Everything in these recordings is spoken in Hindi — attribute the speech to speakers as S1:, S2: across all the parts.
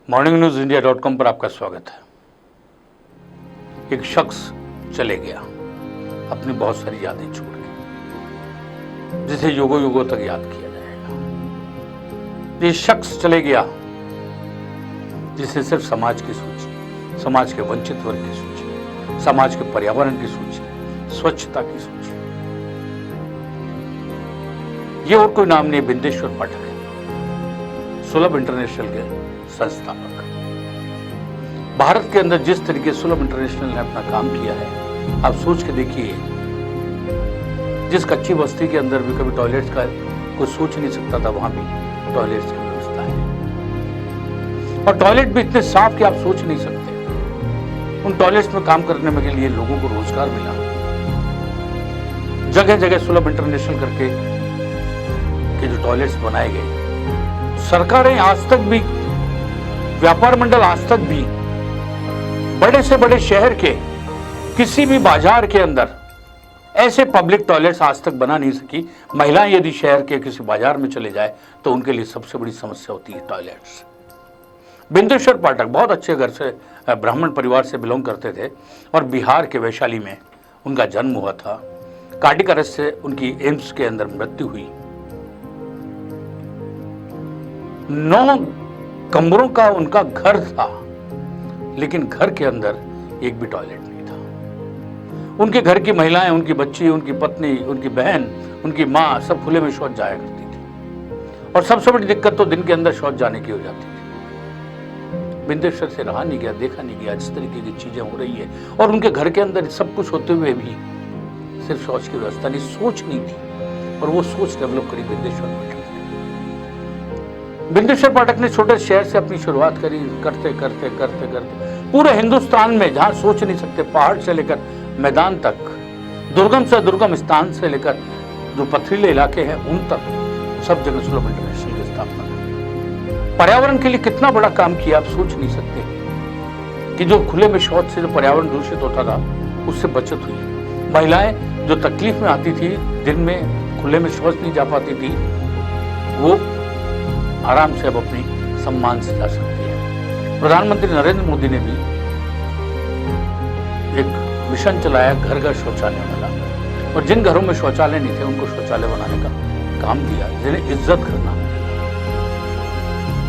S1: morningnews.india.com पर आपका स्वागत है। एक शख्स चले गया अपनी बहुत सारी यादें छोड़ के, जिसे युगों युगों तक याद किया जाएगा। ये शख्स चले गया जिसे सिर्फ समाज की सोची, समाज के वंचित वर्ग की सोची, समाज के पर्यावरण की सोची, स्वच्छता की सोची। ये और कोई नाम नहीं, बिंदेश्वर पाठक है, सुलभ इंटरनेशनल के संस्थापक। भारत के अंदर जिस तरीके से सुलभ इंटरनेशनल ने अपना काम किया है, आप सोच के देखिए, जिस कच्ची बस्ती के अंदर भी कभी टॉयलेट्स का कोई सोच नहीं सकता था, वहां भी टॉयलेट्स की व्यवस्था है। और टॉयलेट भी इतने साफ कि आप सोच नहीं सकते। उन टॉयलेट्स में काम करने के लिए लोगों को रोजगार मिला। जगह जगह सुलभ इंटरनेशनल करके के जो टॉयलेट्स बनाए गए, सरकारें आज तक भी, व्यापार मंडल आज तक भी बड़े से बड़े शहर के किसी भी बाजार के अंदर ऐसे पब्लिक टॉयलेट्स आज तक बना नहीं सकी। महिलाएं यदि शहर के किसी बाजार में चले जाए तो उनके लिए सबसे बड़ी समस्या होती है टॉयलेट्स। बिंदेश्वर पाठक बहुत अच्छे घर से, ब्राह्मण परिवार से बिलोंग करते थे और बिहार के वैशाली में उनका जन्म हुआ था। कार्डियक अरेस्ट से उनकी एम्स के अंदर मृत्यु हुई। 9 कमरों का उनका घर था, लेकिन घर के अंदर एक भी टॉयलेट नहीं था। उनके घर की महिलाएं, उनकी बच्ची, उनकी पत्नी, उनकी बहन, उनकी मां सब खुले में शौच जाया करती थी। और सबसे बड़ी दिक्कत तो दिन के अंदर शौच जाने की हो जाती थी। बिंदेश्वर से रहा नहीं गया, देखा नहीं गया जिस तरीके की चीजें हो रही है। और उनके घर के अंदर सब कुछ होते हुए भी सिर्फ शौच की व्यवस्था नहीं, सोच नहीं थी। और वो सोच डेवलप करी बिंदेश्वर पाठक। बिंदेश्वर पाठक ने छोटे शहर से अपनी शुरुआत करी। करते करते करते करते पूरे हिंदुस्तान में जहां सोच नहीं सकते, पहाड़ से लेकर मैदान तक, दुर्गम से दुर्गम स्थान से लेकर जो पथरीले इलाके हैं उन तक, सब जगह सुलभ इंटरनेशनल की स्थापना। पर्यावरण के लिए कितना बड़ा काम किया, आप सोच नहीं सकते कि जो खुले में शौच से जो पर्यावरण दूषित होता था उससे बचत हुई। महिलाएं जो तकलीफ में आती थी, दिन में खुले में शौच नहीं जा पाती थी, वो आराम से अब अपनी सम्मान से जा सकती है। प्रधानमंत्री नरेंद्र मोदी ने भी एक मिशन चलाया, घर घर शौचालय वाला। और जिन घरों में शौचालय नहीं थे उनको शौचालय बनाने का काम दिया, जिन्हें इज्जत घर नाम दिया।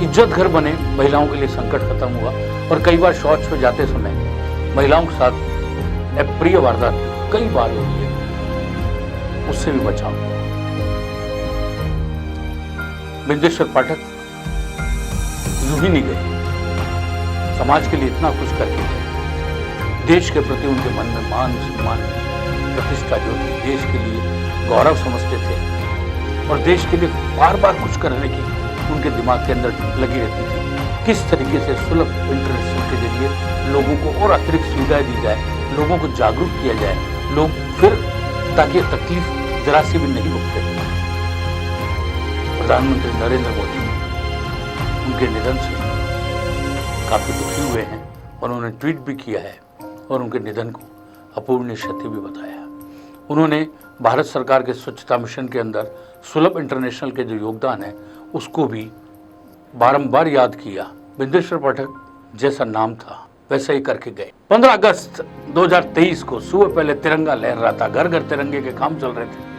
S1: इज्जत घर बने, महिलाओं के लिए संकट खत्म हुआ। और कई बार शौच में जाते समय महिलाओं के साथ अप्रिय वारदात कई बार हुई है, उससे भी बचाव। बिंदेश्वर पाठक यूं ही नहीं गए, समाज के लिए इतना कुछ करके गए। देश के प्रति उनके मन में मान सम्मान, प्रतिष्ठा जो थी, देश के लिए गौरव समझते थे। और देश के लिए बार बार कुछ करने की उनके दिमाग के अंदर लगी रहती थी। किस तरीके से सुलभ इंटरनेशनल के जरिए लोगों को और अतिरिक्त सुविधाएं दी जाए, लोगों को जागरूक किया जाए, लोग फिर ताकि तकलीफ जरा सी भी नहीं भुगते। प्रधानमंत्री नरेंद्र मोदी उनके निधन से काफी दुखी हुए हैं और उन्होंने ट्वीट भी किया है और उनके निधन को अपूर्णीय क्षति भी बताया। उन्होंने भारत सरकार के स्वच्छता मिशन के अंदर सुलभ इंटरनेशनल के जो योगदान है उसको भी बारंबार याद किया। बिंदेश्वर पाठक जैसा नाम था वैसा ही करके गए। 15 अगस्त 2023 को सुबह पहले तिरंगा लहर रहा था, घर घर तिरंगे के काम चल रहे थे।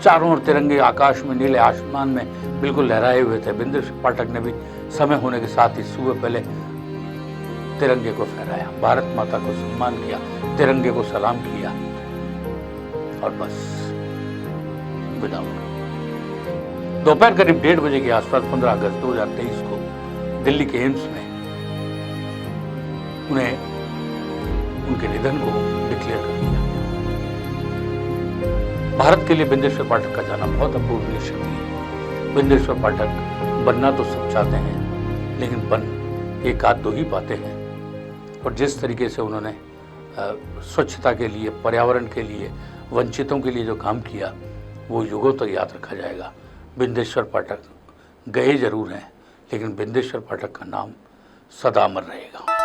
S1: चारों ओर तिरंगे आकाश में, नीले आसमान में बिल्कुल लहराए हुए थे। बिंदेश्वर पाठक ने भी समय होने के साथ ही सुबह पहले तिरंगे को फहराया, भारत माता को सम्मान किया, तिरंगे को सलाम किया और बस विदा हो गए। दोपहर करीब 1:30 बजे के आसपास 15 अगस्त 2023 को दिल्ली के एम्स में उन्हें उनके निधन को डिक्लेयर कर दिया। भारत के लिए बिंदेश्वर पाठक का जाना बहुत अपूर्णीय क्षति है। बिंदेश्वर पाठक बनना तो सब चाहते हैं, लेकिन बन एक आध दो ही पाते हैं। और जिस तरीके से उन्होंने स्वच्छता के लिए, पर्यावरण के लिए, वंचितों के लिए जो काम किया, वो युगों तक याद रखा जाएगा। बिंदेश्वर पाठक गए जरूर हैं, लेकिन बिंदेश्वर पाठक का नाम सदा अमर रहेगा।